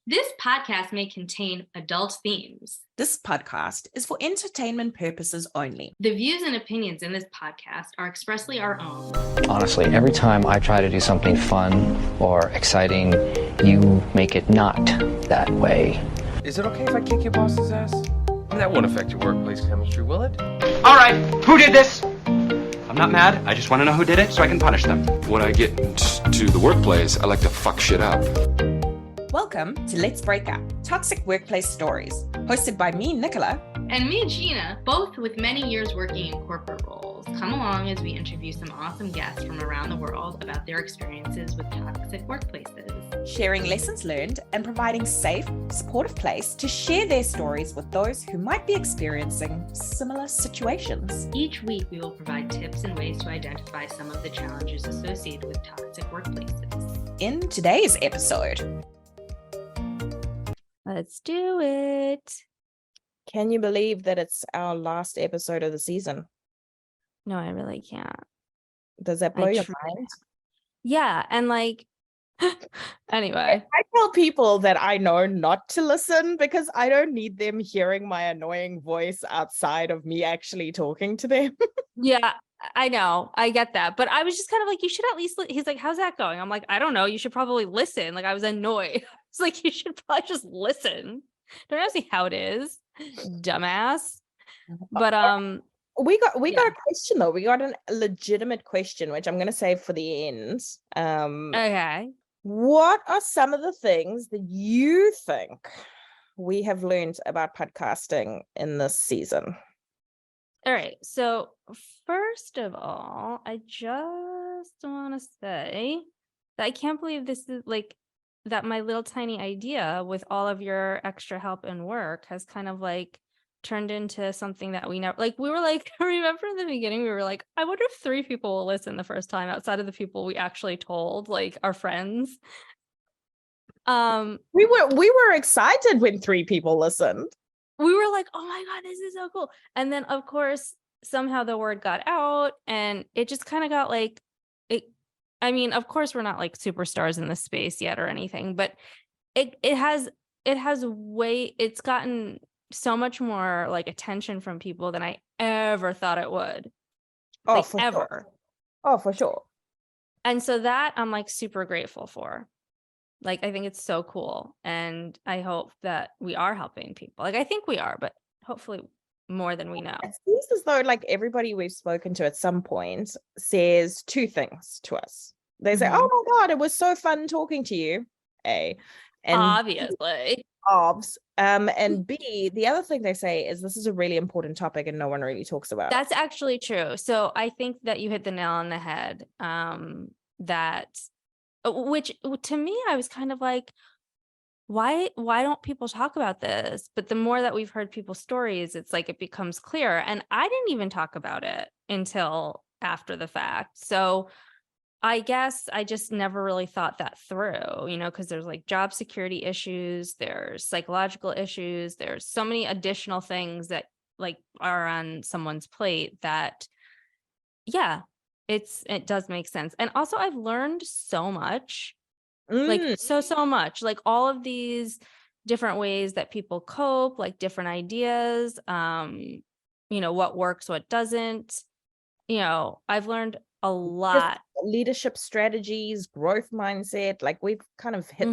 This podcast may contain adult themes. This podcast is for entertainment purposes only. The views and opinions in this podcast are expressly our own. Honestly, every time I try to do something fun or exciting, you make it not that way. Is it okay if I kick your boss's ass? That won't affect your workplace chemistry, will it? All right, who did this? I'm not mad. I just want to know who did it so I can punish them. When I get to the workplace, I like to fuck shit up. Welcome to Let's Break Up, Toxic Workplace Stories, hosted by me, Nicola. And me, Gina, both with many years working in corporate roles. Come along as we interview some awesome guests from around the world about their experiences with toxic workplaces. Sharing lessons learned and providing safe, supportive place to share their stories with those who might be experiencing similar situations. Each week, we will provide tips and ways to identify some of the challenges associated with toxic workplaces. In today's episode, let's do it. Can you believe that it's our last episode of the season? No, I really can't. Does that blow your mind? Yeah, and anyway. I tell people that I know not to listen because I don't need them hearing my annoying voice outside of me actually talking to them. Yeah, I know. I get that. But I was just kind of like, you should at least, he's like, how's that going? I'm like, I don't know. You should probably listen. I was annoyed. It's like, you should probably just listen. Don't ask me how it is, dumbass. But we got a question though. We got a legitimate question, which I'm going to save for the end. Okay. What are some of the things that you think we have learned about podcasting in this season? All right. So first of all, I just want to say that I can't believe this is that my little tiny idea with all of your extra help and work has kind of turned into something that we never we were remember in the beginning we were like, I wonder if 3 people will listen the first time outside of the people we actually told, our friends. We were excited when 3 people listened. We were like, oh my God, this is so cool. And then of course somehow the word got out and it just kind of got of course we're not superstars in this space yet or anything, but it's gotten so much more attention from people than I ever thought it would. Oh, for ever. Sure. Oh, for sure. And so that I'm super grateful for. I think it's so cool. And I hope that we are helping people. I think we are, but hopefully more than we know. It seems as though everybody we've spoken to at some point says 2 things to us. They say, oh my God, it was so fun talking to you. A. And obviously. And B, the other thing they say is this is a really important topic and no one really talks about it. That's actually true. So I think that you hit the nail on the head. Which to me, I was kind of like, why don't people talk about this? But the more that we've heard people's stories, it's it becomes clear. And I didn't even talk about it until after the fact. So I guess I just never really thought that through, because there's job security issues, there's psychological issues, there's so many additional things that are on someone's plate that, yeah, it does make sense. And also I've learned so much, so much, all of these different ways that people cope, different ideas, what works, what doesn't, I've learned a lot. Leadership strategies, growth mindset, we've kind of hit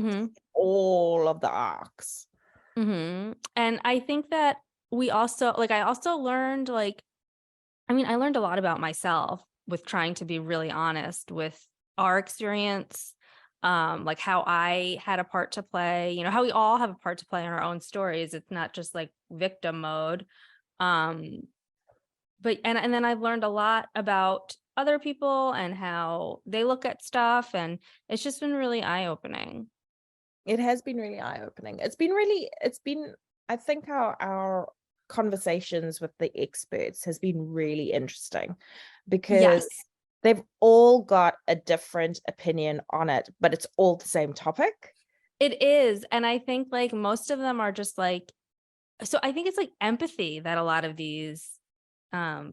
all of the arcs. And I think that we also I also learned I learned a lot about myself with trying to be really honest with our experience, how I had a part to play, how we all have a part to play in our own stories. It's not just victim mode. But then I've learned a lot about other people and how they look at stuff, and it's just been really eye-opening. It has been really eye-opening. I think our conversations with the experts has been really interesting because they've all got a different opinion on it, but it's all the same topic. It is. And I think most of them are just so I think it's empathy that a lot of these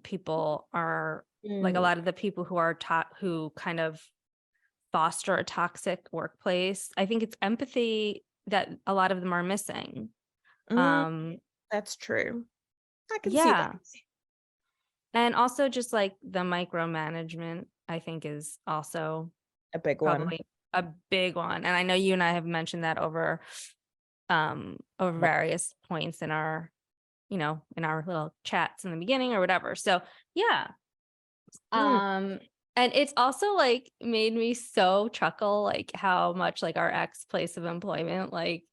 people are a lot of the people who are who kind of foster a toxic workplace. I think it's empathy that a lot of them are missing. That's true. I can see Yeah. that. And also just like the micromanagement, I think is also A big one. probably a big one. And I know you and I have mentioned that over various points in our, in our little chats in the beginning or whatever. So yeah. And it's also like made me so chuckle, like how much like our ex place of employment, like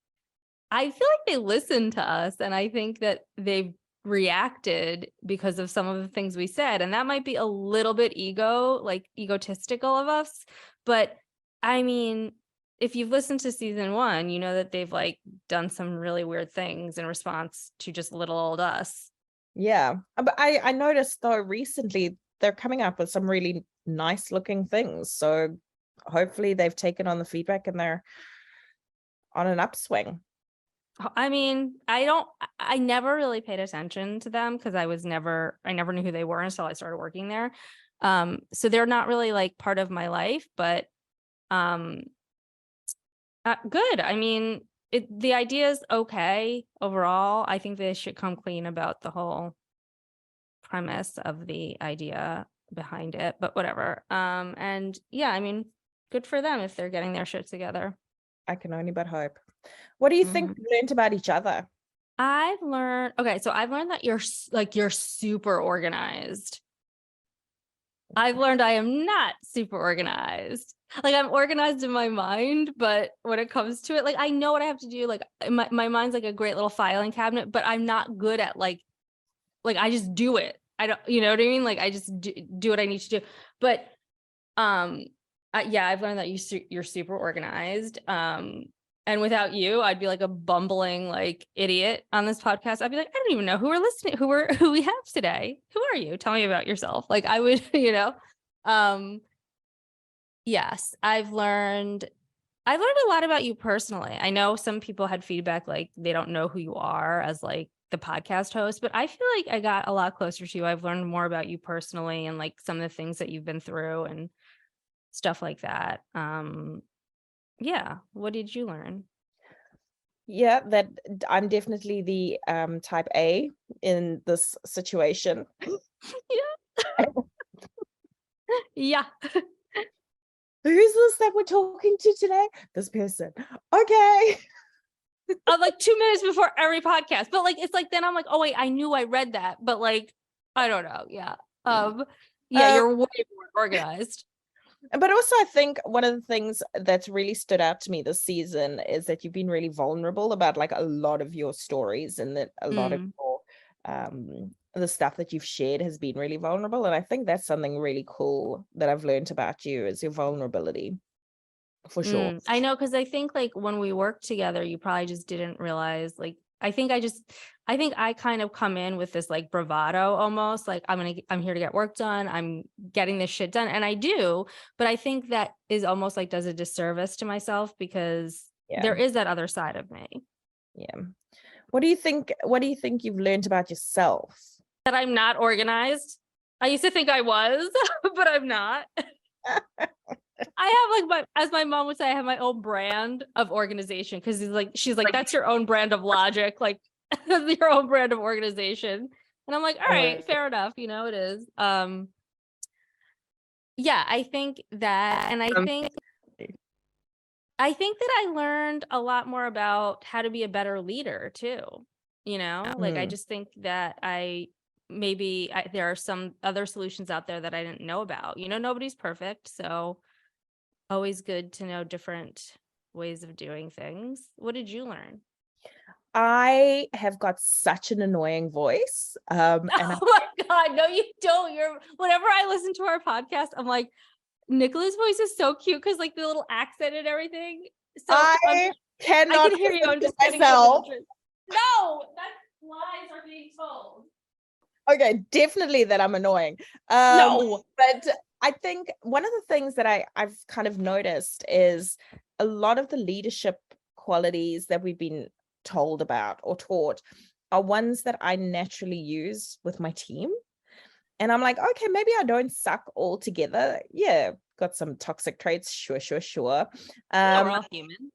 I feel like they listen to us, and I think that they've reacted because of some of the things we said. And that might be a little bit egotistical of us. But I mean, if you've listened to season 1, you know that they've like done some really weird things in response to just little old us. Yeah. But I noticed though recently they're coming up with some really nice looking things. So hopefully they've taken on the feedback and they're on an upswing. I mean, I never really paid attention to them because I never knew who they were until I started working there. So they're not really like part of my life, but good. I mean, the idea is okay overall. I think they should come clean about the whole premise of the idea behind it, but whatever. And yeah, I mean, good for them if they're getting their shit together. I can only but hope. What do you think you learned about each other? I've learned that you're super organized. I've learned I am not super organized. Like I'm organized in my mind, but when it comes to it, like I know what I have to do. Like my mind's like a great little filing cabinet, but I'm not good at like I just do it. I don't, you know what I mean? Like I just do what I need to do. But yeah, I've learned that you're super organized. And without you, I'd be like a bumbling like idiot on this podcast. I'd be like, I don't even know who we're listening, who we have today. Who are you? Tell me about yourself. Like I would, yes, I've learned a lot about you personally. I know some people had feedback like they don't know who you are as like the podcast host, but I feel like I got a lot closer to you. I've learned more about you personally and like some of the things that you've been through and stuff like that. Yeah. What did you learn? Yeah, that I'm definitely the type A in this situation. Yeah. Yeah. Who's this that we're talking to today? This person. Okay. Like 2 minutes before every podcast. But like it's like then I'm like, oh wait, I knew I read that. But like, I don't know. Yeah. Yeah, you're way more organized. But also I think one of the things that's really stood out to me this season is that you've been really vulnerable about like a lot of your stories, and that a lot of your the stuff that you've shared has been really vulnerable. And I think that's something really cool that I've learned about you, is your vulnerability. For sure. I know, because I think like when we worked together, you probably just didn't realize like I think I kind of come in with this like bravado almost, like I'm here to get work done. I'm getting this shit done. And I do, but I think that is almost like does a disservice to myself because there is that other side of me. Yeah. What do you think you've learned about yourself? That I'm not organized. I used to think I was, but I'm not. I have like as my mom would say, I have my own brand of organization because she's like, that's your own brand of logic, like that's your own brand of organization. And I'm like, all right, fair enough, it is. Yeah, I think that, and I think that I learned a lot more about how to be a better leader too. Like I just think that there are some other solutions out there that I didn't know about. Nobody's perfect, so always good to know different ways of doing things. What did you learn? I have got such an annoying voice. Oh my God, no, you don't. Whenever I listen to our podcast, I'm like, Nicola's voice is so cute because like the little accent and everything. So I cannot hear you. I'm just myself. No, that's lies are being told. Okay, definitely that I'm annoying. No, but I think one of the things that I've kind of noticed is a lot of the leadership qualities that we've been told about or taught are ones that I naturally use with my team. And I'm like, okay, maybe I don't suck altogether. Yeah, got some toxic traits. Sure. we're all human.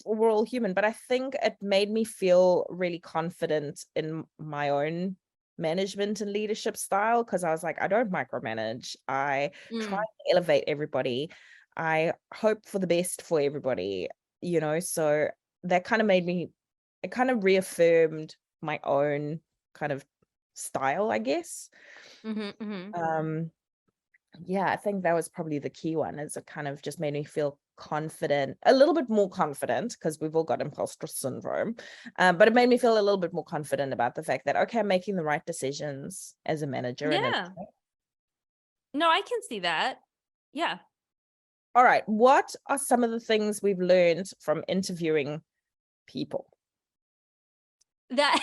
we're all human, but I think it made me feel really confident in my own management and leadership style, because I was like, I don't micromanage. I try to elevate everybody. I hope for the best for everybody, so that kind of it kind of reaffirmed my own kind of style, I guess. Yeah, I think that was probably the key one, is it kind of just made me feel confident, a little bit more confident, because we've all got imposter syndrome. But it made me feel a little bit more confident about the fact that, okay, I'm making the right decisions as a manager. Yeah. No, I can see that. Yeah. All right. What are some of the things we've learned from interviewing people? That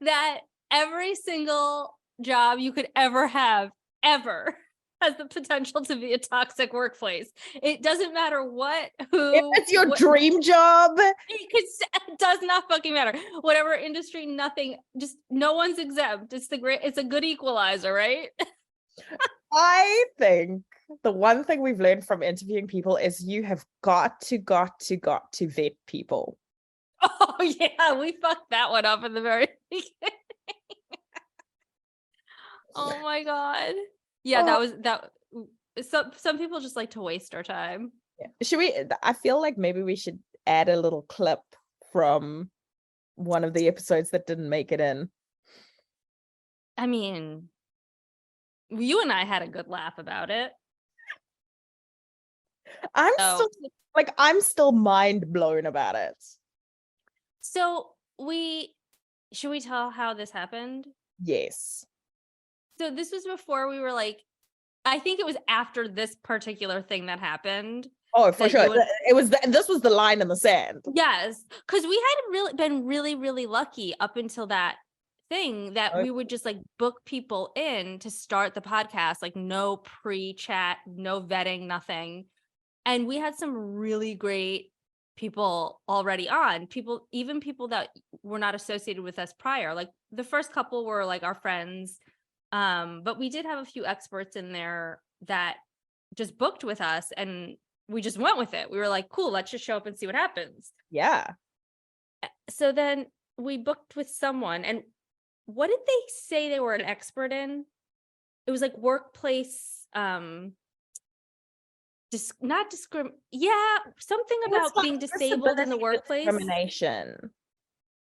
that every single job you could ever have ever has the potential to be a toxic workplace. It doesn't matter If it's your dream job, it does not fucking matter. Whatever industry, nothing, just no one's exempt. It's a good equalizer, right? I think the one thing we've learned from interviewing people is you have got to vet people. Oh yeah, we fucked that one up in the very beginning. Oh my god. Yeah, that was that. Some people just like to waste our time. Yeah. Should we? I feel like maybe we should add a little clip from one of the episodes that didn't make it in. I mean, you and I had a good laugh about it. I'm still mind blown about it. So should we tell how this happened? Yes. So this was before we were like, I think it was after this particular thing that happened. Oh, for sure. This was the line in the sand. Yes. Because we had been really, really lucky up until that thing that we would just like book people in to start the podcast, like no pre-chat, no vetting, nothing. And we had some really great people already on, even people that were not associated with us prior. Like the first couple were like our friends. But we did have a few experts in there that just booked with us, and we just went with it. We were like, cool, let's just show up and see what happens. Yeah. So then we booked with someone, and what did they say they were an expert in? It was like workplace, something about being disabled in the workplace. Discrimination.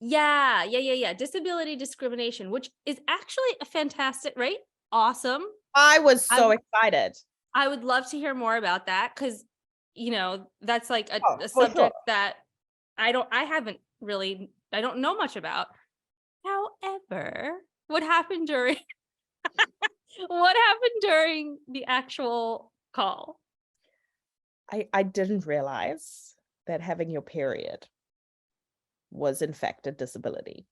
Yeah. Disability discrimination, which is actually a fantastic, right? Awesome. I was so excited. I would love to hear more about that, because, that's like a subject that I don't know much about. However, what happened during the actual call? I didn't realize that having your period was in fact a disability.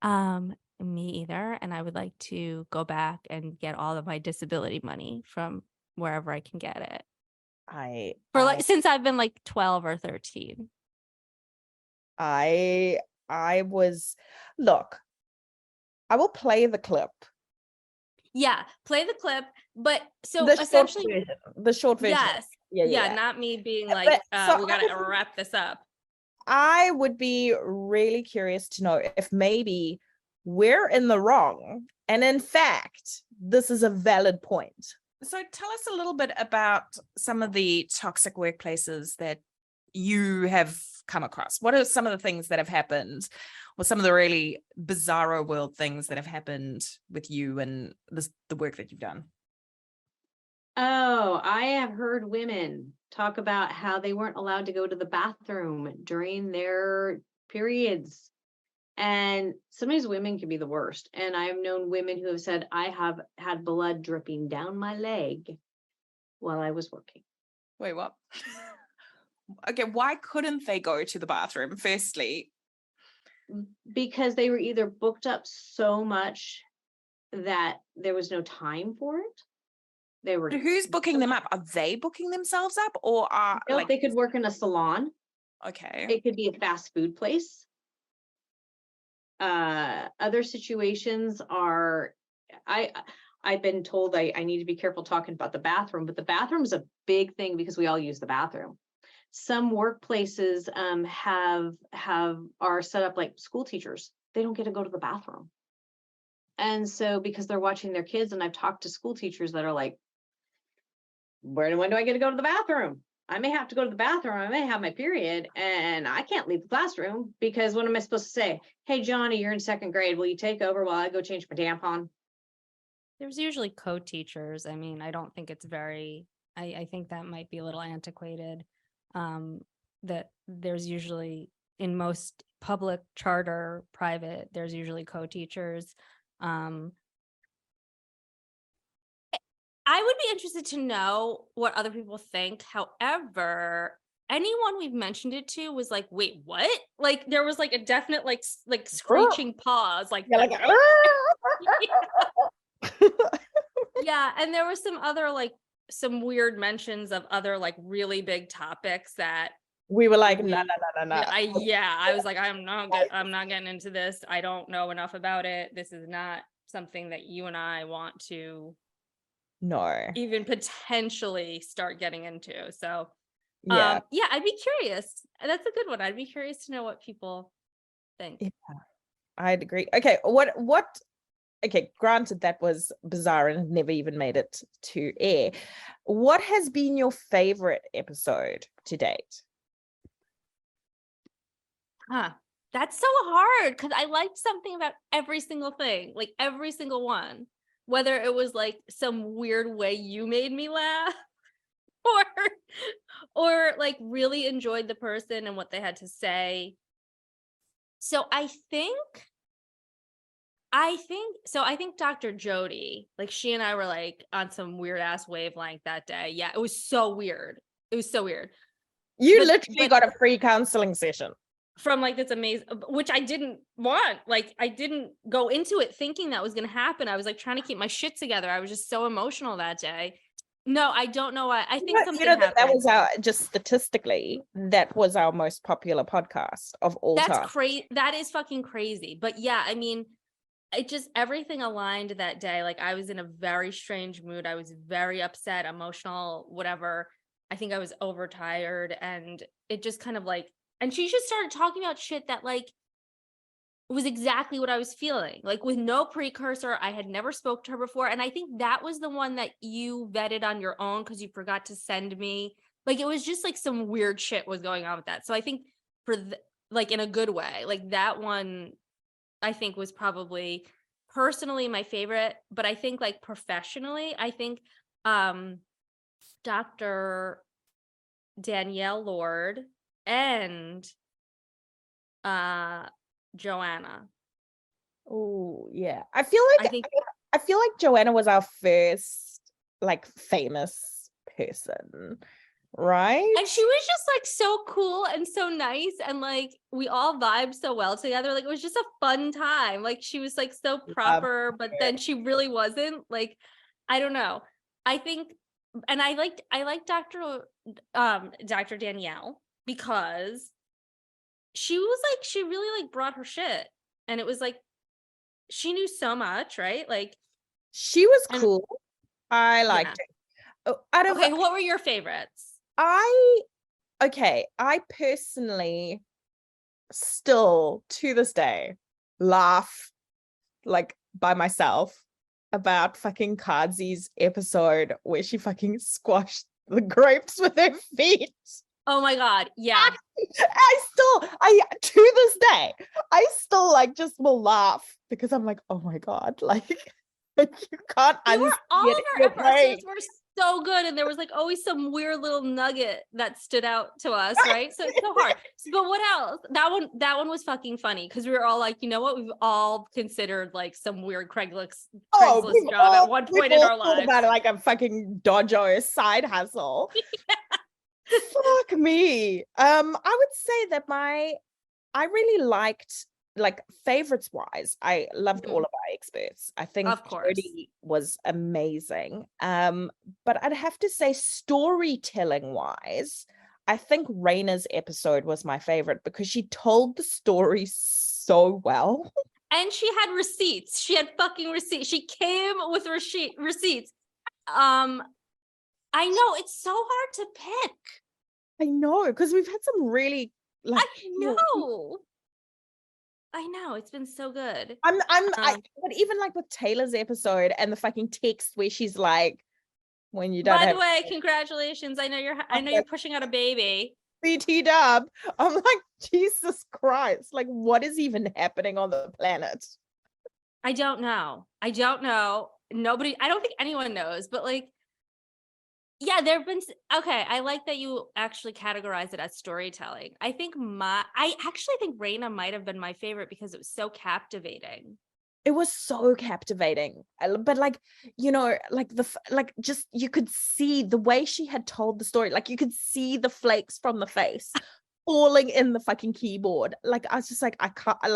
Me either. And I would like to go back and get all of my disability money from wherever I can get it. Since I've been like 12 or 13. I will play the clip. Yeah, play the clip. But so The essentially short version. Yes. Yeah, not me being like, we gotta wrap this up. I would be really curious to know if maybe we're in the wrong, and in fact, this is a valid point. So tell us a little bit about some of the toxic workplaces that you have come across. What are some of the things that have happened, or some of the really bizarro world things that have happened with you and the work that you've done? Oh, I have heard women talk about how they weren't allowed to go to the bathroom during their periods. And sometimes women can be the worst. And I've known women who have said, I have had blood dripping down my leg while I was working. Wait, what? Okay, why couldn't they go to the bathroom, firstly? Because they were either booked up so much that there was no time for it. But who's booking them up? Are they booking themselves up, or are they could work in a salon? Okay. It could be a fast food place. Other situations are, I've been told I need to be careful talking about the bathroom, but the bathroom is a big thing because we all use the bathroom. Some workplaces are set up like school teachers. They don't get to go to the bathroom. And so because they're watching their kids, and I've talked to school teachers that are like, when do I get to go to the bathroom? I may have to go to the bathroom. I may have my period and I can't leave the classroom because what am I supposed to say? Hey, Johnny, you're in second grade. Will you take over while I go change my tampon? There's usually co-teachers. I mean, I don't think it's very, I think that might be a little antiquated. That there's usually in most public, charter, private, there's usually co-teachers. I would be interested to know what other people think. However, anyone we've mentioned it to was like, wait, what? Like there was like a definite like screeching pause. Like, Yeah, like yeah. And there was some other like some weird mentions of other like really big topics that we were like, no. I was like, I'm not getting into this. I don't know enough about it. This is not something that you and I want to even potentially start getting into. So yeah, I'd be curious. That's a good one. I'd be curious to know what people think. Yeah, I'd agree. Okay, okay, granted that was bizarre and never even made it to air. What has been your favorite episode to date? That's so hard because I liked something about every single thing, like every single one, whether it was like some weird way you made me laugh or like really enjoyed the person and what they had to say. So I think Dr. Jody, like she and I were like on some weird ass wavelength that day. Yeah, it was so weird. You literally got a free counseling session from like this amazing, which I didn't want. Like I didn't go into it thinking that was going to happen. I was like trying to keep my shit together. I was just so emotional that day. No, I don't know why. I think something happened. That was just statistically, that was our most popular podcast of all time. That's crazy. That is fucking crazy. But yeah, I mean, it just, everything aligned that day. Like I was in a very strange mood. I was very upset, emotional, whatever. I think I was overtired and it just kind of like, and she just started talking about shit that like was exactly what I was feeling, like with no precursor. I had never spoke to her before. And I think that was the one that you vetted on your own because you forgot to send me. Like, it was just like some weird shit was going on with that. So I think like in a good way, like that one, I think was probably personally my favorite, but I think like professionally, I think Dr. Danielle Lord and Joanna. Oh yeah, I feel like Joanna was our first like famous person, right? And she was just like so cool and so nice, and like we all vibed so well together. Like it was just a fun time. Like she was like so proper, but then she really wasn't. Like I don't know. I think, and I liked Dr. Danielle because she really like brought her shit, and it was like she knew so much, right? Like she was cool. I liked it. Okay, what were your favorites? I personally still to this day laugh like by myself about fucking Kadzi's episode where she fucking squashed the grapes with her feet. Oh my God. Yeah. To this day, I still like just will laugh because I'm like, oh my God, like you can't all of our episodes were so good, and there was like always some weird little nugget that stood out to us, right? So it's so hard. But what else? That one was fucking funny because we were all like, you know what? We've all considered like some weird Craigslist job at one point in our lives. About it like a fucking dojo side hustle. Yeah. Fuck me. I would say that I really liked, like, favorites wise, I loved all of our experts. I think Jodie was amazing. But I'd have to say storytelling wise, I think Raina's episode was my favorite because she told the story so well. And she had receipts. She had fucking receipts. She came with receipts. I know it's so hard to pick. I know, because we've had some really like I know. It's been so good. but even like with Taylor's episode and the fucking text where she's like, when you don't By have the way, congratulations. I know you're pushing out a baby. BT dub. I'm like, Jesus Christ. Like, what is even happening on the planet? I don't know. Nobody, I don't think anyone knows, but like, yeah, there have been, okay, I like that you actually categorize it as storytelling. I actually think Raina might have been my favorite because it was so captivating. It was so captivating, but like, you know, like just you could see the way she had told the story. Like you could see the flakes from the face falling in the fucking keyboard. Like I was just like, I can't. I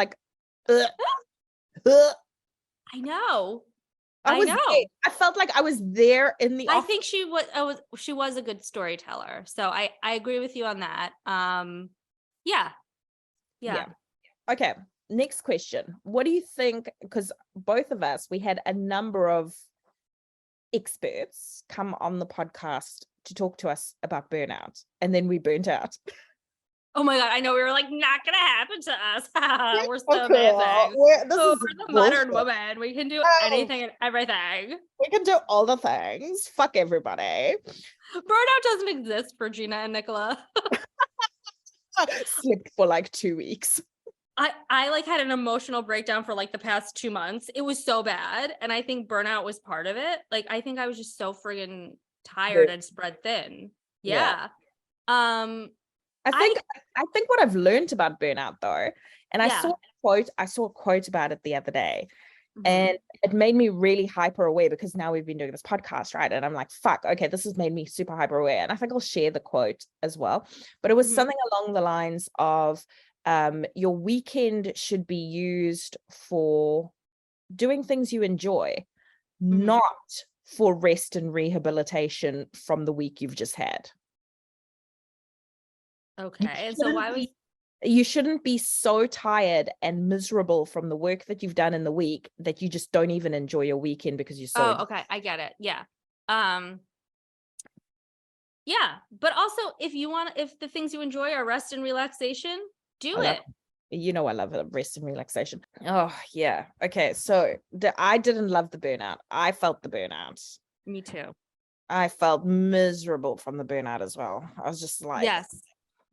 know. I know. There. I felt like I was there in the. I think she was a good storyteller. So I agree with you on that. Yeah. Okay. Next question. What do you think? Because both of us, we had a number of experts come on the podcast to talk to us about burnout, and then we burnt out. Oh my God, I know, we were like, not gonna happen to us. We're so amazing. We're the modern woman. We can do anything and everything. We can do all the things. Fuck everybody. Burnout doesn't exist for Gina and Nicola. Slept for like 2 weeks. I like had an emotional breakdown for like the past 2 months. It was so bad. And I think burnout was part of it. Like, I think I was just so friggin' tired and spread thin. Yeah. I think what I've learned about burnout though, and I saw a quote about it the other day, and it made me really hyper aware because now we've been doing this podcast, right? And I'm like, fuck, okay, this has made me super hyper aware. And I think I'll share the quote as well. But it was something along the lines of, your weekend should be used for doing things you enjoy, not for rest and rehabilitation from the week you've just had. Okay. And so you shouldn't be so tired and miserable from the work that you've done in the week that you just don't even enjoy your weekend because you're so okay, I get it. Yeah. Yeah, but also if the things you enjoy are rest and relaxation, do it. You know, I love rest and relaxation. Oh yeah. Okay. So I didn't love the burnout. I felt the burnout. Me too. I felt miserable from the burnout as well. I was just like, yes.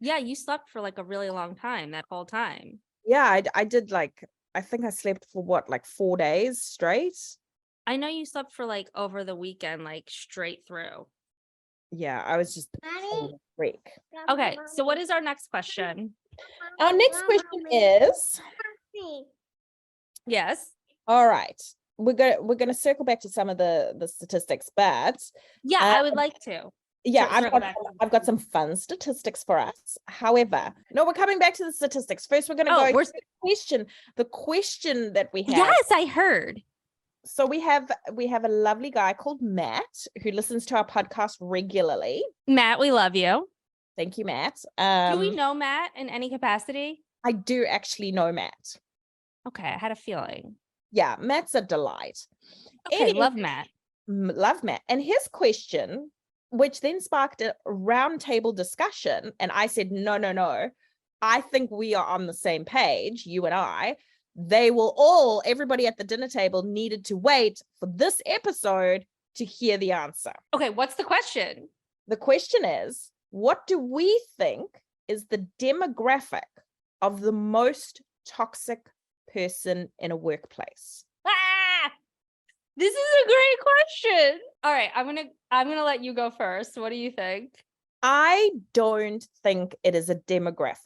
Yeah, you slept for like a really long time that whole time. Yeah, I did like, I think I slept for what, like 4 days straight? I know you slept for like over the weekend, like straight through. Yeah, I was just freak. Okay, so what is our next question? Our next question is, yes. All right. We're gonna circle back to some of the statistics, but yeah, I would like to. Yeah, I've got some fun statistics for us. However, no, we're coming back to the statistics. First, we're gonna go to the question that we have. Yes, I heard. So we have a lovely guy called Matt who listens to our podcast regularly. Matt, we love you. Thank you, Matt. Do we know Matt in any capacity? I do actually know Matt. Okay, I had a feeling. Yeah, Matt's a delight. Okay, love Matt. Love Matt. And his question, which then sparked a roundtable discussion, and I said, no. I think we are on the same page, you and I. Everybody at the dinner table needed to wait for this episode to hear the answer. Okay, what's the question? The question is, what do we think is the demographic of the most toxic person in a workplace? This is a great question. All right, I'm gonna let you go first. What do you think? I don't think it is a demographic.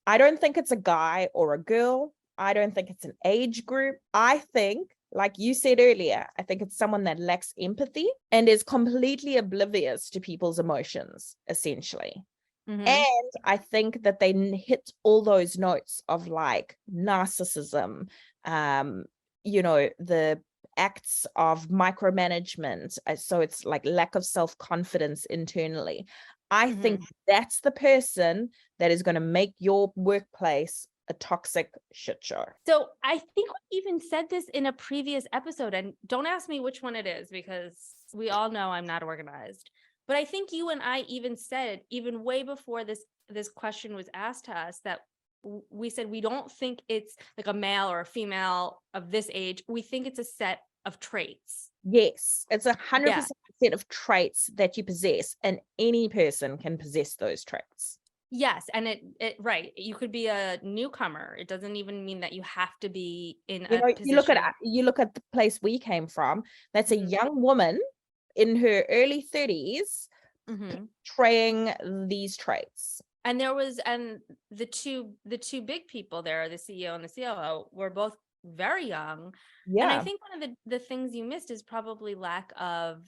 I don't think it's a guy or a girl. I don't think it's an age group. I think, like you said earlier, I think it's someone that lacks empathy and is completely oblivious to people's emotions, essentially. And I think that they hit all those notes of like narcissism, the acts of micromanagement. So it's like lack of self-confidence internally. I think that's the person that is going to make your workplace a toxic shit show. So I think we even said this in a previous episode, and don't ask me which one it is because we all know I'm not organized. But I think you and I even said, even way before this question was asked to us, that we said we don't think it's like a male or a female of this age. We think it's a set of traits. Yes, it's 100% Yeah. set of traits that you possess, and any person can possess those traits. Yes, and it right. You could be a newcomer. It doesn't even mean that you have to be in You a know, position. you look at the place we came from. That's a Mhm. young woman in her early 30s Mhm. portraying these traits. And the two big people there, the CEO and the COO, were both very young. And I Yeah, think one of the things you missed is probably lack of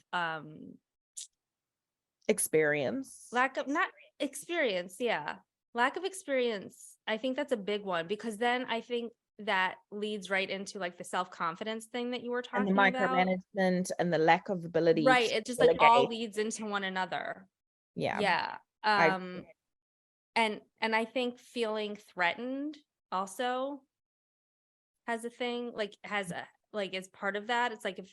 experience. not experience, yeah. Lack of experience. I think that's a big one, because then I think that leads right into like the self-confidence thing that you were And the talking about. micromanagement and the lack of ability Right. to It just like all delegate. leads into one another. Yeah, Yeah. I And I think feeling threatened also has a thing, like has a like is part of that. It's like if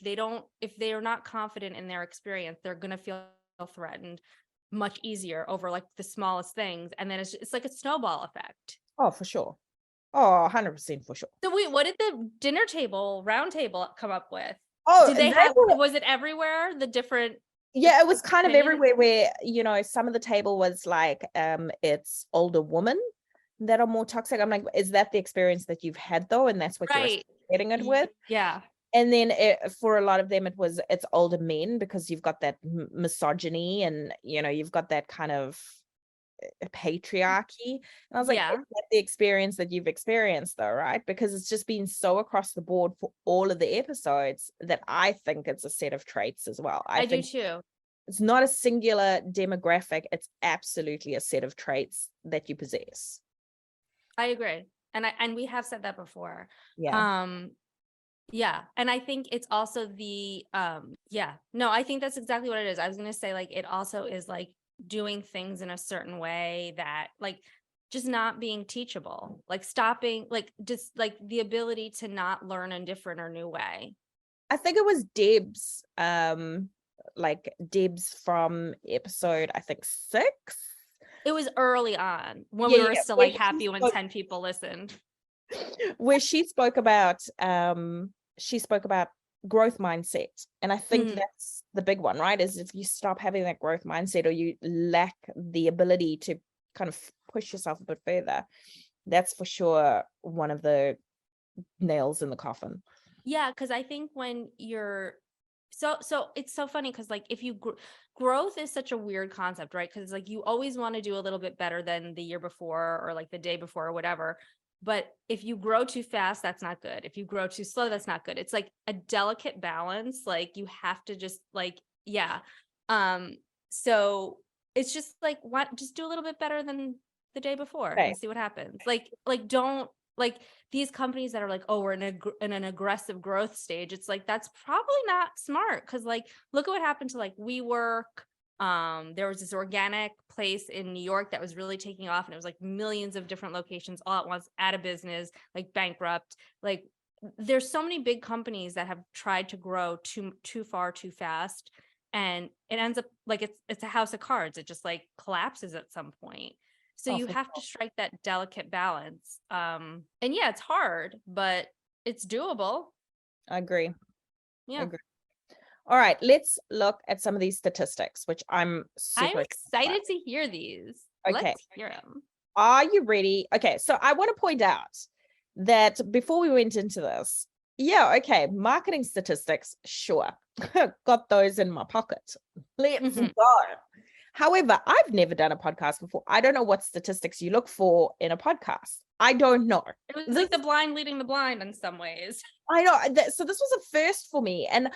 they are not confident in their experience, they're gonna feel threatened much easier over like the smallest things. And then it's like a snowball effect. oh, for sure. Oh, 100% for sure. So wait, what did the round table come up with? Oh, Did they they have, were, was it everywhere? The different yeah, it was kind of opinions? everywhere where, you know, some of the table was like, it's older women that are more toxic. I'm like, is that the experience that you've had though? And that's what you're Right. associating it with? Yeah. And then for a lot of them, it's older men, because you've got that misogyny, and, you know, you've got that kind of patriarchy. And I was like, Yeah. is that the experience that you've experienced though, right? Because it's just been so across the board for all of the episodes that I think it's a set of traits as well. I do think too. it's not a singular demographic, it's absolutely a set of traits that you possess. I agree. And we have said that before. Yeah. Yeah. And I think it's also the yeah. No, I think that's exactly what it is. I was gonna say, like, it also is like doing things in a certain way that, like, just not being teachable, like stopping, like just like the ability to not learn a different or new way. I think it was Deb's from episode, I think 6. It was early on when Yeah, we were yeah, still where like she happy when spoke- 10 people listened. where she spoke about growth mindset. And I think that's the big one, right? Is if you stop having that growth mindset, or you lack the ability to kind of push yourself a bit further, that's for sure one of the nails in the coffin. Yeah, because I think when you're so it's so funny, because like if you growth is such a weird concept, right? Because like you always want to do a little bit better than the year before or like the day before or whatever. But if you grow too fast, that's not good. If you grow too slow, that's not good. It's like a delicate balance. Like you have to just like, yeah. So it's just like, what, just do a little bit better than the day before Right. and see what happens. Like don't, like these companies that are like, oh, we're in an aggressive growth stage. It's like, that's probably not smart. Cause like, look at what happened to like WeWork. There was this organic place in New York that was really taking off, and it was like millions of different locations all at once, out of business, like bankrupt. Like there's so many big companies that have tried to grow too far, too fast. And it ends up like, it's a house of cards. It just like collapses at some point. So you have to strike that delicate balance. And yeah, it's hard, but it's doable. I agree. Yeah. I agree. All right, let's look at some of these statistics, which I'm super excited to hear these. Okay. Let's hear them. Are you ready? Okay, so I want to point out that before we went into this, yeah, okay, marketing statistics, sure. Got those in my pocket. Let's go. However, I've never done a podcast before. I don't know what statistics you look for in a podcast. I don't know. It was like the blind leading the blind in some ways. I know. So this was a first for me. And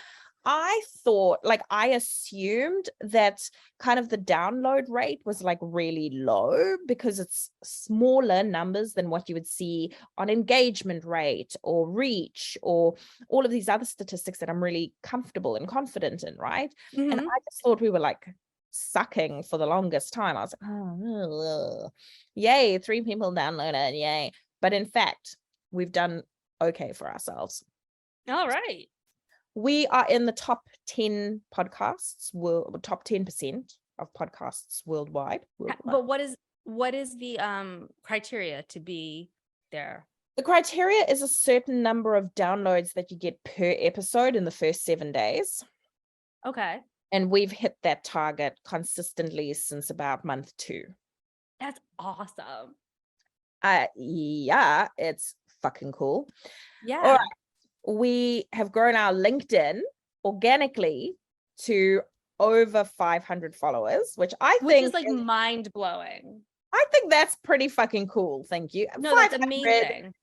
I thought, like, I assumed that kind of the download rate was like really low, because it's smaller numbers than what you would see on engagement rate or reach or all of these other statistics that I'm really comfortable and confident in, right? And I just thought we were like sucking for the longest time. I was like, oh, yay, 3 people downloaded, yay. But in fact, we've done okay for ourselves. All right. We are in the top 10 podcasts, top 10%. of podcasts worldwide. But what is the criteria to be there? The criteria is a certain number of downloads that you get per episode in the first 7 days. Okay. And we've hit that target consistently since about month 2. That's awesome. Yeah, it's fucking cool. Yeah. All right. We have grown our LinkedIn organically to over 500 followers, which think is like mind blowing. I think that's pretty fucking cool. Thank you. No, that's amazing.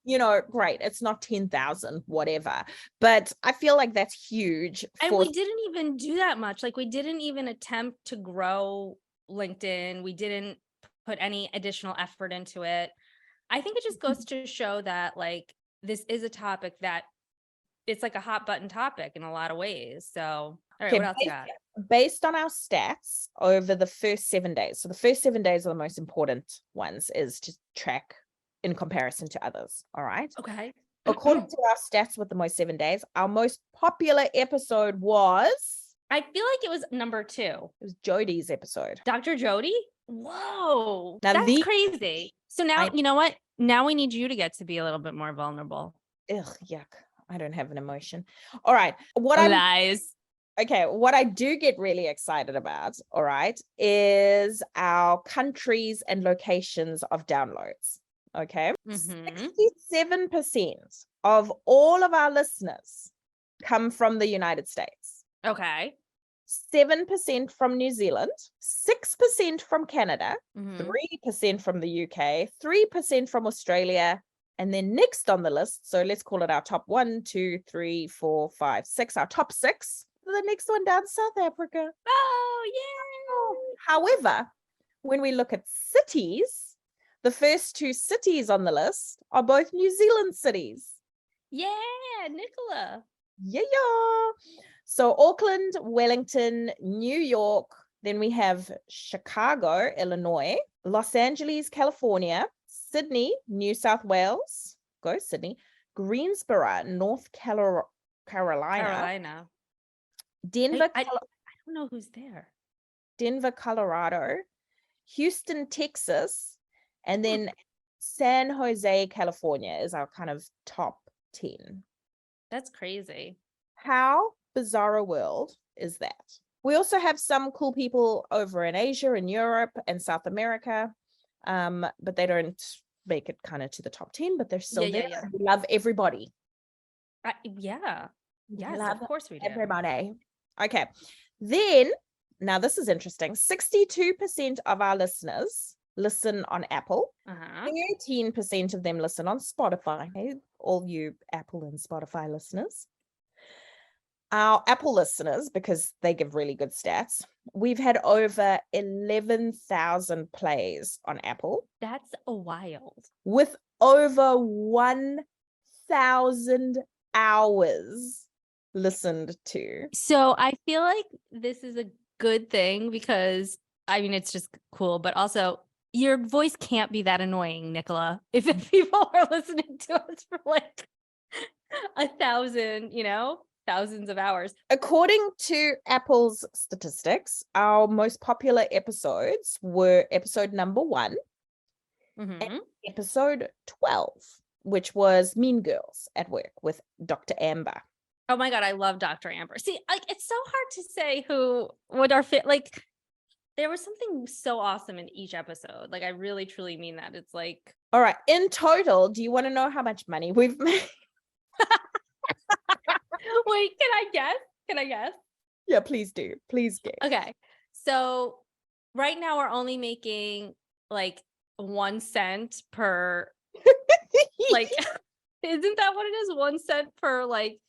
Great. It's not 10,000, whatever. But I feel like that's huge. And we didn't even do that much. Like, we didn't even attempt to grow LinkedIn. We didn't put any additional effort into it. I think it just goes to show that, like, this is a topic that it's like a hot button topic in a lot of ways. So, all right, what else you got? Based on our stats over the first 7 days. So the first 7 days are the most important ones, is to track in comparison to others. All right. Okay. According to our stats with the most 7 days, our most popular episode was, I feel like it was number 2. It was Jodie's episode. Dr. Jodie? Whoa. Now that's crazy. So now, you know what? Now we need you to get to be a little bit more vulnerable. Ugh, yuck. I don't have an emotion. All right. Lies. Okay, what I do get really excited about, all right, is our countries and locations of downloads. Okay. 67% of all of our listeners come from the United States. Okay. 7% from New Zealand, 6% from Canada, 3% from the UK, 3% from Australia, and then next on the list, so let's call it our top 1, 2, 3, 4, 5, 6, our top 6. The next one down, South Africa. Oh, yeah. However, when we look at cities, the first 2 cities on the list are both New Zealand cities. Yeah, Nicola. Yeah. So Auckland, Wellington, New York. Then we have Chicago, Illinois, Los Angeles, California, Sydney, New South Wales. Go Sydney. Greensboro, North Carolina. Denver, I don't know who's there. Denver, Colorado, Houston, Texas, and then San Jose, California is our kind of top 10. That's crazy. How bizarre a world is that? We also have some cool people over in Asia and Europe and South America, but they don't make it kind of to the top 10, but they're still there. Yeah. We love everybody. Yes, of course we do. Everybody. Okay. Then, now this is interesting. 62% of our listeners listen on Apple. 13% of them listen on Spotify. Hey, all you Apple and Spotify listeners. Our Apple listeners, because they give really good stats, we've had over 11,000 plays on Apple. That's wild. With over 1,000 hours listened to. So I feel like this is a good thing because, I mean, it's just cool, but also your voice can't be that annoying, Nicola, if people are listening to us for like 1,000, thousands of hours. According to Apple's statistics, our most popular episodes were episode number 1 and episode 12, which was Mean Girls at Work with Dr. Amber. Oh my God, I love Dr. Amber. See, like, it's so hard to say what our fit, like, there was something so awesome in each episode. Like, I really, truly mean that. It's like, all right, in total, do you want to know how much money we've made? Wait, can I guess? Yeah, please do. Please guess. Okay. So right now we're only making like 1 cent per, like, isn't that what it is? 1 cent per, like,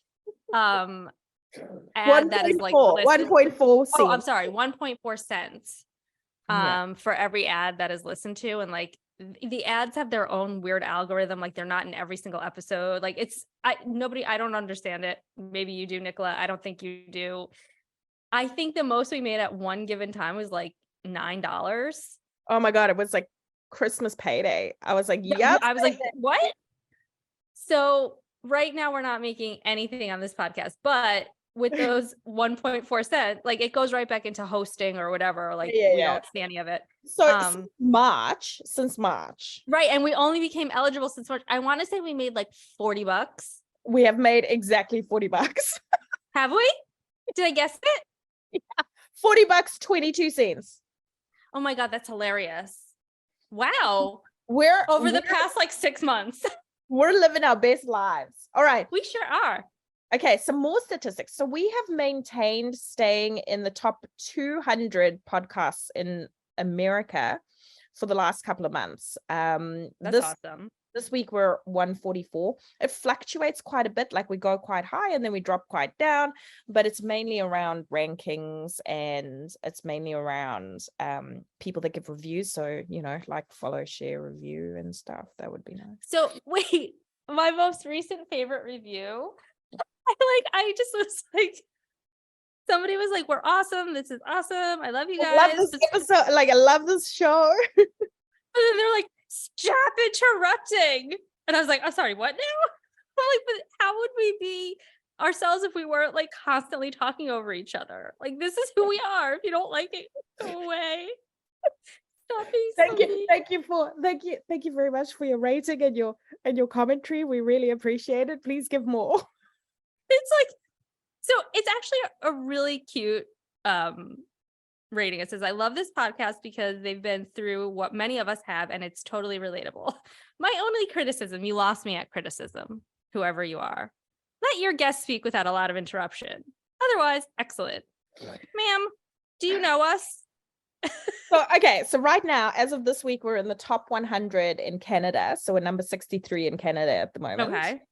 ad that is like 1.4 cents. Oh, I'm sorry, 1.4 cents for every ad that is listened to. And like the ads have their own weird algorithm, like they're not in every single episode. Like I don't understand it. Maybe you do, Nicola. I don't think you do. I think the most we made at one given time was like $9. Oh my God, it was like Christmas payday. I was like, yeah. I was like, what? So right now we're not making anything on this podcast, but with those 1.4 cents, like it goes right back into hosting or whatever. Like we don't see any of it. So since March. Right. And we only became eligible since March. I want to say we made like $40. We have made exactly $40. Have we? Did I guess it? Yeah. $40, 22 cents. Oh my God, that's hilarious. Wow. We're over the past like 6 months. We're living our best lives. All right. We sure are. Okay, some more statistics. So we have maintained staying in the top 200 podcasts in America for the last couple of months. That's awesome. This week we're 144. It fluctuates quite a bit, like we go quite high and then we drop quite down, but it's mainly around rankings and it's mainly around people that give reviews. So, you know, like follow, share, review and stuff. That would be nice. So wait, my most recent favorite review, I just was like, somebody was like, we're awesome. This is awesome. I love you guys. I love this episode. Like, I love this show. And then they're like, stop interrupting. And I was like, I'm sorry, what now? I'm like, but how would we be ourselves if we weren't like constantly talking over each other? Like, this is who we are. If you don't like it, go away. Stop being so mean. Thank you very much for your rating and your commentary. We really appreciate it. Please give more. It's like, so it's actually a really cute rating. It says, I love this podcast because they've been through what many of us have, and it's totally relatable. My only criticism, you lost me at criticism, whoever you are. Let your guest speak without a lot of interruption. Otherwise, excellent. Ma'am, do you know us? So right now, as of this week, we're in the top 100 in Canada. So we're number 63 in Canada at the moment. Okay.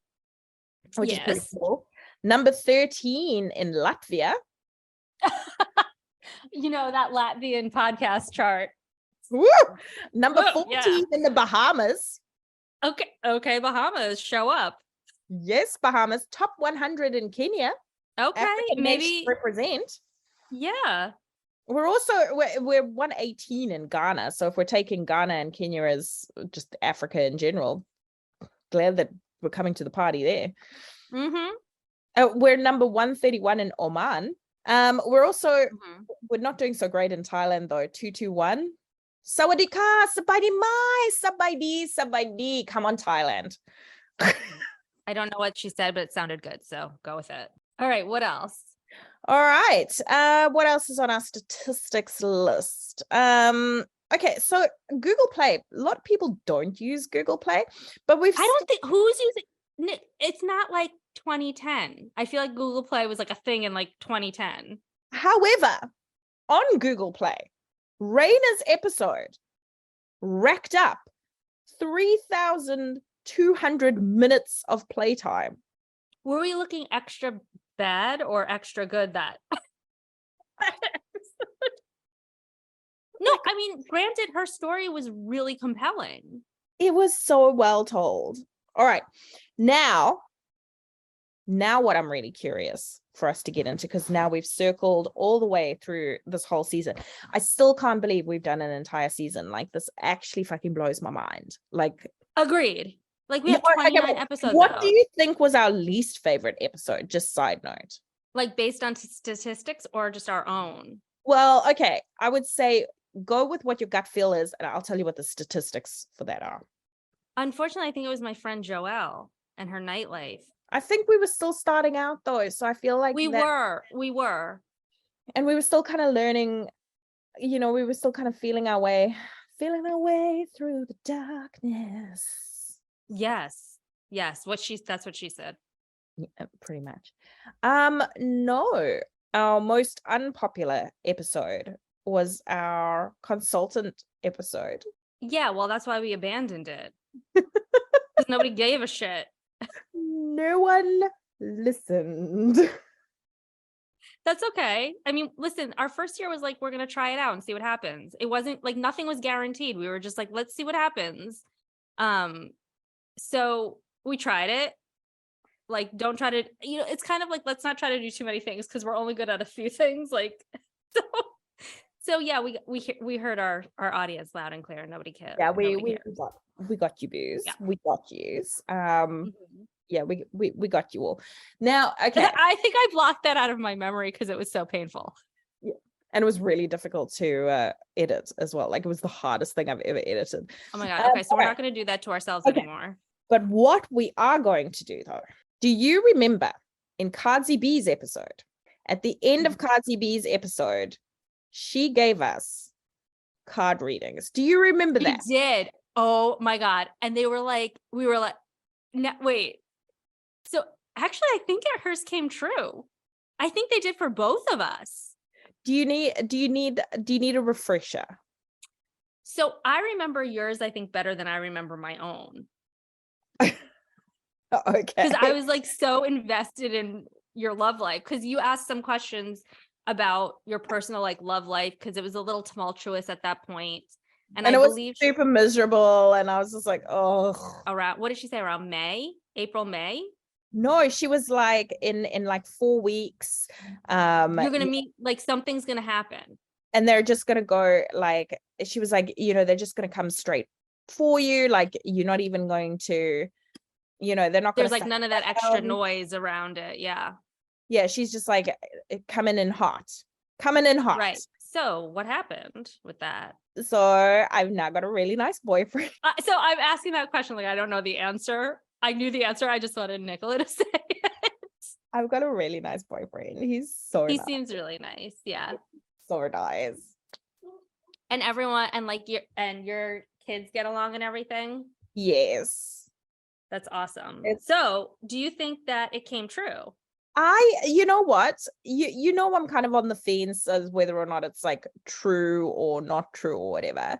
Which is pretty cool. Number 13 in Latvia. You know, that Latvian podcast chart. Woo! Number 14 in the Bahamas. Okay, Bahamas, show up. Yes, Bahamas. Top 100 in Kenya. Okay, African maybe represent. Yeah. We're 118 in Ghana. So if we're taking Ghana and Kenya as just Africa in general, glad that we're coming to the party there. Mm-hmm. We're number 131 in Oman. We're also we're not doing so great in Thailand though. 221. Sawadee ka, sabaydi mai, sabaydi. Come on, Thailand. I don't know what she said, but it sounded good. So go with it. All right. What else? All right. What else is on our statistics list? Okay, so Google Play. A lot of people don't use Google Play, but I don't think who's using. It's not like 2010. I feel like Google Play was like a thing in like 2010. However, on Google Play, Raina's episode racked up 3,200 minutes of playtime. Were we looking extra bad or extra good that? No, I mean, granted, her story was really compelling. It was so well told. All right. Now what I'm really curious for us to get into, because now we've circled all the way through this whole season. I still can't believe we've done an entire season. Like, this actually fucking blows my mind. Like, agreed. Like, we have 29 episodes. What do you think was our least favorite episode? Just side note. Like, based on statistics or just our own? Well, okay. I would say go with what your gut feel is, and I'll tell you what the statistics for that are. Unfortunately, I think it was my friend Joelle and her nightlife. I think we were still starting out though, so I feel like we were, and we were still kind of learning. You know, we were still kind of feeling our way through the darkness. Yes. That's what she said. Yeah, pretty much. No, our most unpopular episode was our consultant episode. Yeah, well, that's why we abandoned it. Because nobody gave a shit. No one listened. That's okay. I mean, listen, our first year was like, we're going to try it out and see what happens. It wasn't like, nothing was guaranteed. We were just like, let's see what happens. So we tried it. Like, don't try to, you know, it's kind of like, let's not try to do too many things because we're only good at a few things. Like, so yeah, we heard our audience loud and clear. Nobody cared. Yeah, we got you, booze. Yeah. We got yous. Yeah, we got you all. Now, okay. I think I blocked that out of my memory because it was so painful. Yeah. And it was really difficult to edit as well. Like, it was the hardest thing I've ever edited. Oh my God. Okay, so we're okay. not going to do that to ourselves Okay. anymore. But what we are going to do, though, do you remember in Cardsy B's episode, at the end of Cardsy B's episode, she gave us card readings? Do you remember that? We did. Oh my God. And we were like, no, wait. So actually, I think hers came true. I think they did for both of us. Do you need a refresher? So I remember yours, I think, better than I remember my own. Okay. Because I was like so invested in your love life. Because you asked some questions about your personal like love life, because it was a little tumultuous at that point. And I it was believe super miserable. And I was just like, oh. Around, what did she say? Around April, May? No, she was like in like 4 weeks. You're gonna meet, like, something's gonna happen. And they're just gonna go, like, she was like, they're just gonna come straight for you. Like, you're not even going to, they're not There's gonna like none of that extra noise around it. Yeah. Yeah, she's just like coming in hot. Right. So what happened with that? So I've now got a really nice boyfriend. So I'm asking that question like I don't know the answer. I knew the answer. I just wanted Nicola to say it. I've got a really nice boyfriend. He's so He nice. seems really nice. Yeah. So nice. And everyone, and like your kids get along and everything. Yes. That's awesome. So do you think that it came true? You know what? I'm kind of on the fence as whether or not it's like true or not true or whatever.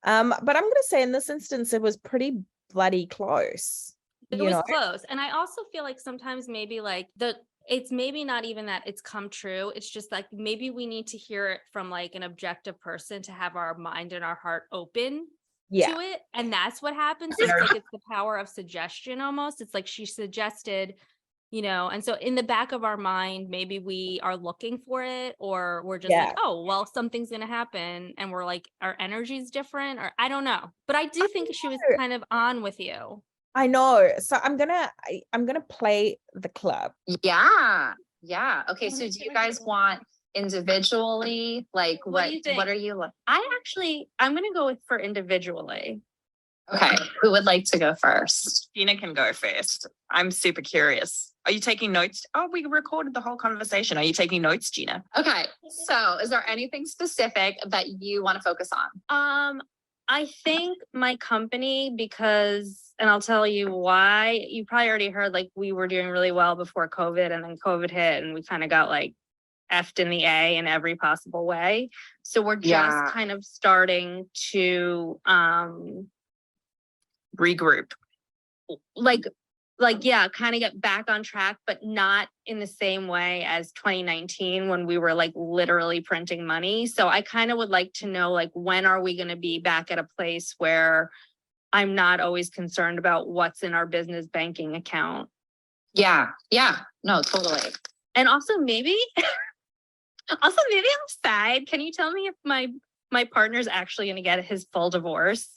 But I'm gonna say in this instance it was pretty bloody close. It was close. And I also feel like sometimes maybe like it's maybe not even that it's come true. It's just like maybe we need to hear it from like an objective person to have our mind and our heart open to it. And that's what happens. It's like it's the power of suggestion almost. It's like she suggested, and so in the back of our mind, maybe we are looking for it, or we're just like, oh, well, something's going to happen. And we're like, our energy's different, or I don't know. But I do think she was kind of on with you. I know. So I'm gonna play the club. Yeah. Okay. So do you guys want individually? Like what are you? I'm gonna go for individually. Okay. Who would like to go first? Gina can go first. I'm super curious. Are you taking notes? Oh, we recorded the whole conversation. Are you taking notes, Gina? Okay. So is there anything specific that you want to focus on? I think my company, because, and I'll tell you why, you probably already heard, like, we were doing really well before COVID, and then COVID hit and we kind of got like F'd in the A in every possible way. So we're just kind of starting to regroup. Kind of get back on track, but not in the same way as 2019 when we were like literally printing money. So I kind of would like to know, like, when are we going to be back at a place where I'm not always concerned about what's in our business banking account? Yeah. No, totally. And also maybe on the side, can you tell me if my partner's actually going to get his full divorce?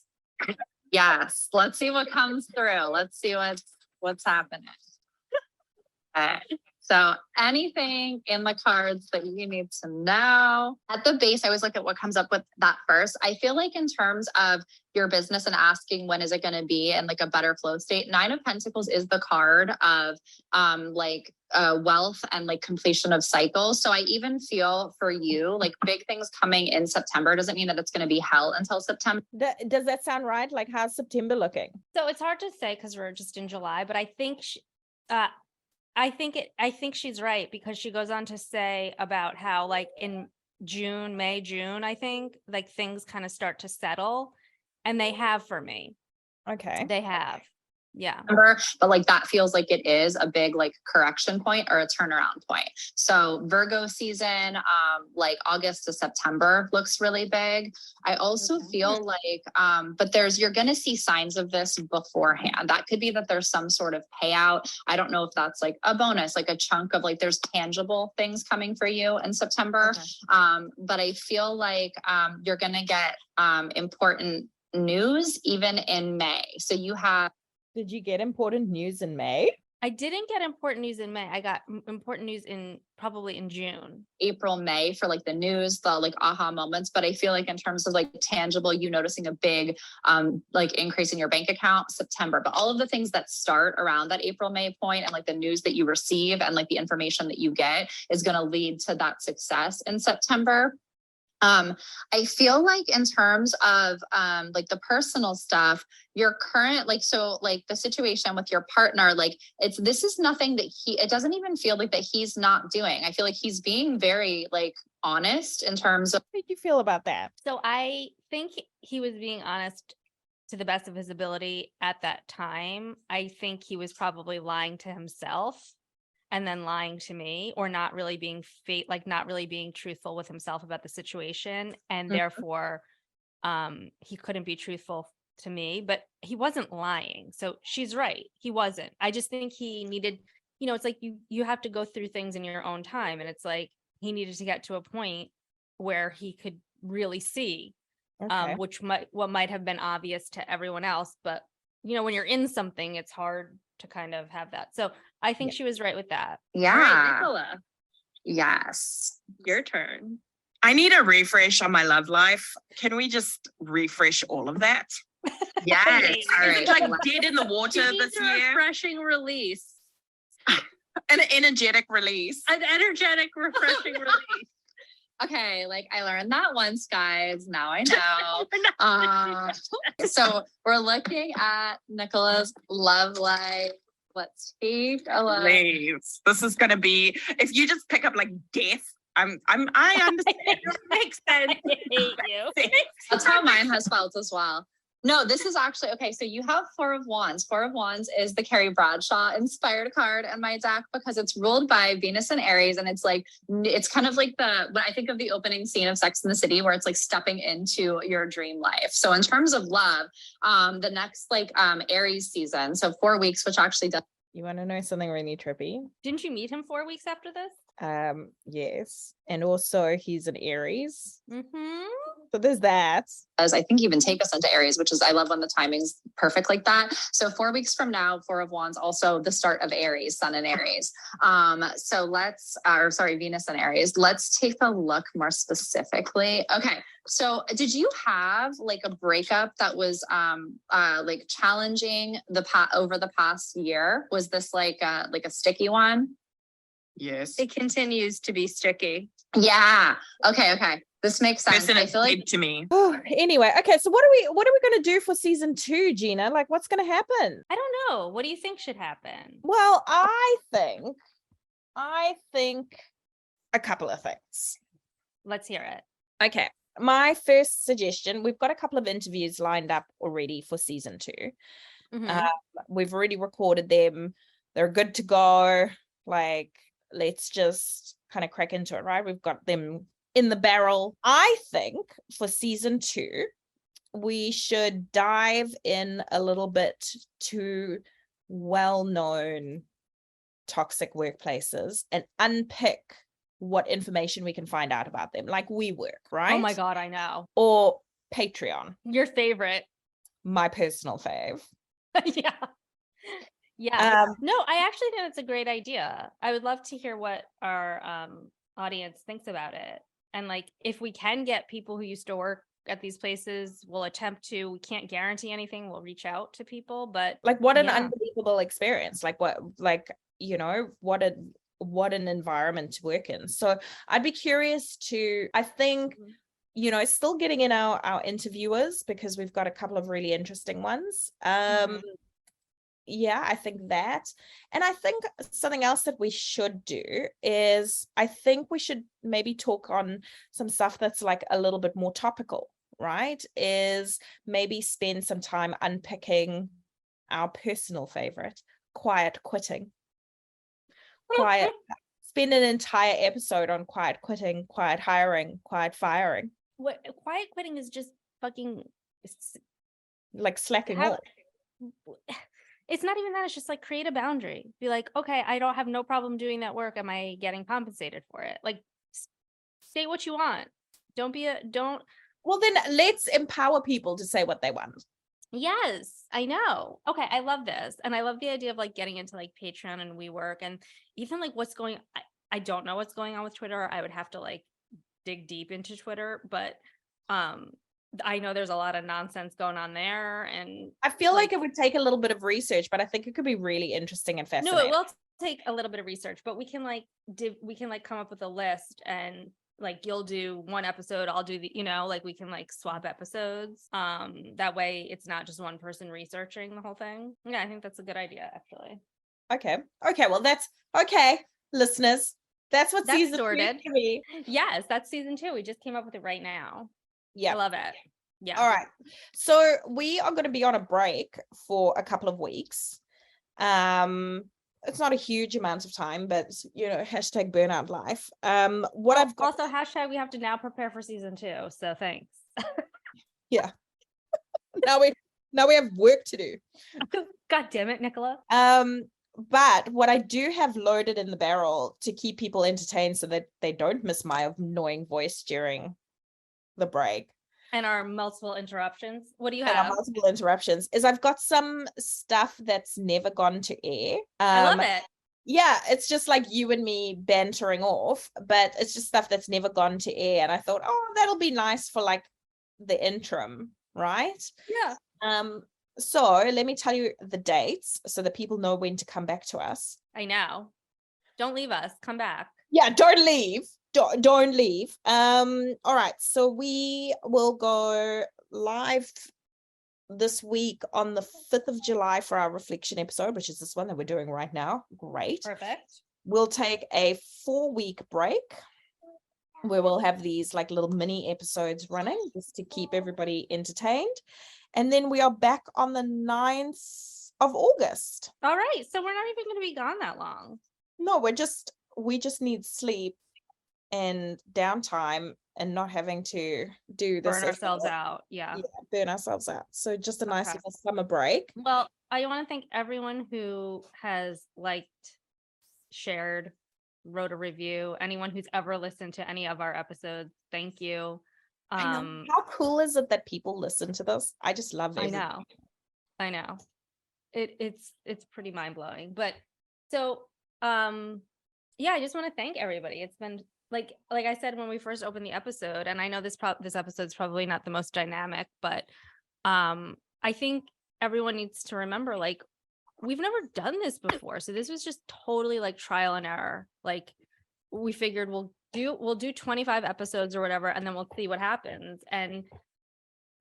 Yes. Let's see what comes through. Let's see what's happening. So anything in the cards that you need to know? At the base, I always look at what comes up with that first. I feel like in terms of your business and asking when is it going to be in like a better flow state, 9 of Pentacles is the card of wealth and like completion of cycles. So I even feel for you, like big things coming in September doesn't mean that it's going to be hell until September. Does that sound right? Like, how's September looking? So it's hard to say because we're just in July, but I think I think she's right, because she goes on to say about how like in May, June, I think like things kind of start to settle, and they have for me. Okay. They have. Yeah. But like that feels like it is a big like correction point or a turnaround point. So Virgo season, like August to September looks really big. I also feel like, but you're going to see signs of this beforehand. That could be that there's some sort of payout. I don't know if that's like a bonus, like a chunk of like, there's tangible things coming for you in September. Okay. But I feel like, you're going to get, important news even in May. So you have, did you get important news in May? I didn't get important news in May. I got important news probably in June. April, May for like the news, the like aha moments. But I feel like in terms of like tangible, you noticing a big like increase in your bank account, September. But all of the things that start around that April, May point and like the news that you receive and like the information that you get is going to lead to that success in September. I feel like in terms of like the personal stuff, your current like the situation with your partner, like this is nothing that it doesn't even feel like that he's not doing. I feel like he's being very like honest in terms of. How do you feel about that? So I think he was being honest to the best of his ability at that time. I think he was probably lying to himself and then lying to me, or not really being not really being truthful with himself about the situation. And therefore, he couldn't be truthful to me, but he wasn't lying. So she's right. He wasn't. I just think he needed, it's like you have to go through things in your own time. And it's like, he needed to get to a point where he could really see, what might have been obvious to everyone else. But, when you're in something, it's hard to kind of have that. So I think she was right with that. Yeah. All right, Nicola. Yes. Your turn. I need a refresh on my love life. Can we just refresh all of that? Yes. All Is right. it like dead in the water this year? Refreshing release. An energetic release. An energetic, refreshing release. Okay, like I learned that once, guys. Now I know. So we're looking at Nicola's love life. Let's take a look. Please. This is gonna be, if you just pick up like death, I understand. It makes sense. I hate you. That's how mine has felt as well. No, this is actually, okay, so you have Four of Wands. Four of Wands is the Carrie Bradshaw inspired card in my deck because it's ruled by Venus and Aries. And it's like, it's kind of like when I think of the opening scene of Sex and the City, where it's like stepping into your dream life. So in terms of love, the next like Aries season, so 4 weeks, which actually does. You want to know something really trippy? Didn't you meet him 4 weeks after this? Yes. And also he's an Aries. Mm-hmm. So there's that. As I think even take us into Aries, which is, I love when the timing's perfect like that. So 4 weeks from now, Four of Wands, also the start of Aries, Sun and Aries. So Venus and Aries. Let's take a look more specifically. Okay. So did you have like a breakup that was like challenging over the past year? Was this like a sticky one? Yes. It continues to be sticky. Yeah. Okay. This makes sense. I feel like to me. Oh, anyway, okay. So what are we going to do for season 2, Gina? Like, what's going to happen? I don't know. What do you think should happen? Well, I think a couple of things. Let's hear it. Okay. My first suggestion, we've got a couple of interviews lined up already for season 2. Mhm. We've already recorded them. They're good to go. Like, let's just kind of crack into it, right? We've got them in the barrel. I think for season 2, we should dive in a little bit to well-known toxic workplaces and unpick what information we can find out about them, like WeWork, right? Oh my God, I know. Or Patreon, Your favorite. my personal fave. Yeah. Yeah. No, I actually think that's a great idea. I would love to hear what our audience thinks about it. And like, if we can get people who used to work at these places, we'll attempt to. We can't guarantee anything. We'll reach out to people, but Like, what an unbelievable experience. Like, what an environment to work in. So I'd be curious to, I think, still getting in our interviewers, because we've got a couple of really interesting ones. Yeah, I think that. And I think something else that we should do is, I think we should maybe talk on some stuff that's like a little bit more topical, right? Is maybe spend some time unpicking our personal favorite, quiet quitting. Spend an entire episode on quiet quitting, quiet hiring, quiet firing. what quiet quitting is just fucking Like slacking off. It's not even that. It's just like, create a boundary. Be like, okay, I don't have no problem doing that work. Am I getting compensated for it? Like, say what you want. Well, then let's empower people to say what they want. Yes, I know. Okay, I love this. And I love the idea of like getting into like Patreon and WeWork and even like what's going I don't know what's going on with Twitter. I would have to like dig deep into Twitter, but um I know there's a lot of nonsense going on there and I feel like it would take a little bit of research, but I think it could be really interesting and no, fascinating. it will take a little bit of research, but we can like come up with a list and like you'll do one episode, I'll do the, like we can like swap episodes. That way it's not just one person researching the whole thing. Yeah, I think that's a good idea actually. Okay. Well, that's okay, listeners. That's what season sorted. 3 to me. Yes, that's season 2. We just came up with it right now. Yeah. I love it. Yeah. All right. So we are going to be on a break for a couple of weeks. It's not a huge amount of time, but hashtag burnout life. What I've got also hashtag we have to now prepare for season 2. So thanks. Yeah. now we have work to do. God damn it, Nicola. But what I do have loaded in the barrel to keep people entertained so that they don't miss my annoying voice during the break. And our multiple interruptions. What do you have? And our multiple interruptions is I've got some stuff that's never gone to air. I love it. Yeah, it's just like you and me bantering off, but it's just stuff that's never gone to air. And I thought, that'll be nice for like the interim, right? Yeah. So let me tell you the dates so that people know when to come back to us. I know. Don't leave us. Come back. Yeah, don't leave. Don't leave. All right. So we will go live this week on the 5th of July for our reflection episode, which is this one that we're doing right now. Great. Perfect. We'll take a 4-week break where we'll have these like little mini episodes running just to keep everybody entertained. And then we are back on the 9th of August. All right. So we're not even going to be gone that long. No, we just need sleep and downtime and not having to do this. Burn ourselves out. Yeah, burn ourselves out. So just a nice little summer break. Well, I want to thank everyone who has liked, shared, wrote a review. Anyone who's ever listened to any of our episodes, thank you. I know. How cool is it that people listen to this? I just love it. I know. It's pretty mind-blowing. But so yeah, I just want to thank everybody. It's been like I said when we first opened the episode, and I know this episode's probably not the most dynamic, but I think everyone needs to remember, like, we've never done this before. So this was just totally like trial and error. Like we figured we'll do 25 episodes or whatever, and then we'll see what happens. And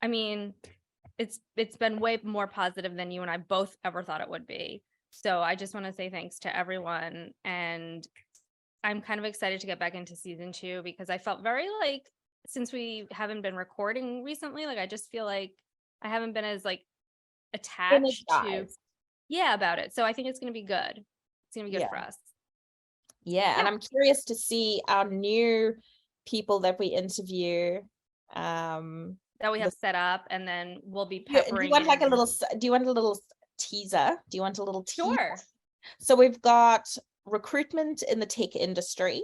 I mean, it's been way more positive than you and I both ever thought it would be. So I just want to say thanks to everyone. And I'm kind of excited to get back into season 2 because I felt very like, since we haven't been recording recently, like I just feel like I haven't been as like attached to about it. So I think it's going to be good. It's going to be good for us. Yeah, and I'm curious to see our new people that we interview. That we have set up, and then we'll be peppering. Do you want a little teaser? Do you want a little teaser? Sure. So we've got recruitment in the tech industry.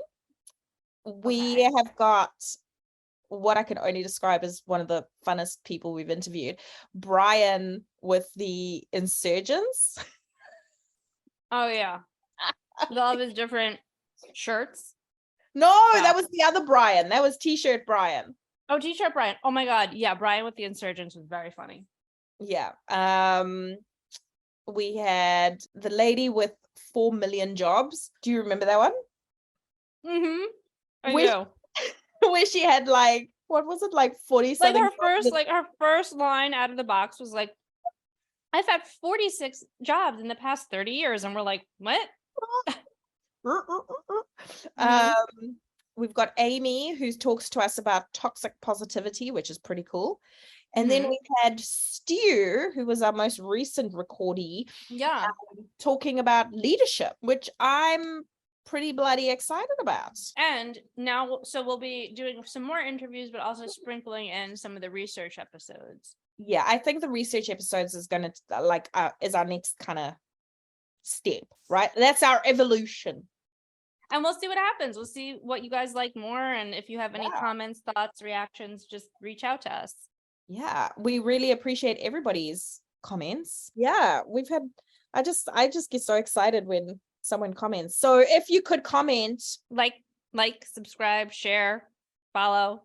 We have got what I can only describe as one of the funnest people we've interviewed, Brian with the insurgents. Oh yeah. With all of his different shirts. No, that was the other Brian. That was T-shirt Brian. Oh, T-shirt Brian. Oh my God. Yeah, Brian with the insurgents was very funny. Yeah. We had the lady with 4 million jobs. Do you remember that one? Mm-hmm. I do. Where she had like, what was it, like 47? Like her first line out of the box was like, I've had 46 jobs in the past 30 years. And we're like, what? We've got Amy who talks to us about toxic positivity, which is pretty cool. And then we had Stu, who was our most recent recordee, talking about leadership, which I'm pretty bloody excited about. And now, so we'll be doing some more interviews, but also sprinkling in some of the research episodes. Yeah, I think the research episodes is going to is our next kind of step, right? That's our evolution. And we'll see what happens. We'll see what you guys like more. And if you have any comments, thoughts, reactions, just reach out to us. Yeah, we really appreciate everybody's comments. Yeah, we've had, I just get so excited when someone comments. So if you could comment, Like, subscribe, share, follow,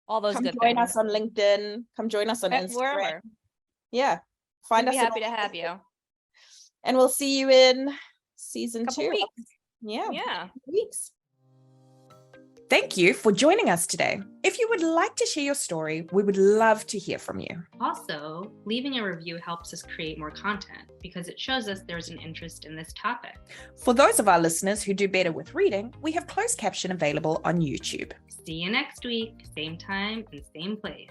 all those come good join things. us on LinkedIn, come join us on Instagram. Wherever. Yeah, find We'd us be happy to have you. and we'll see you in season Couple 2. weeks. Yeah, Yeah. weeks. Thank you for joining us today. If you would like to share your story, we would love to hear from you. Also, leaving a review helps us create more content because it shows us there's an interest in this topic. For those of our listeners who do better with reading, we have closed caption available on YouTube. See you next week, same time and same place.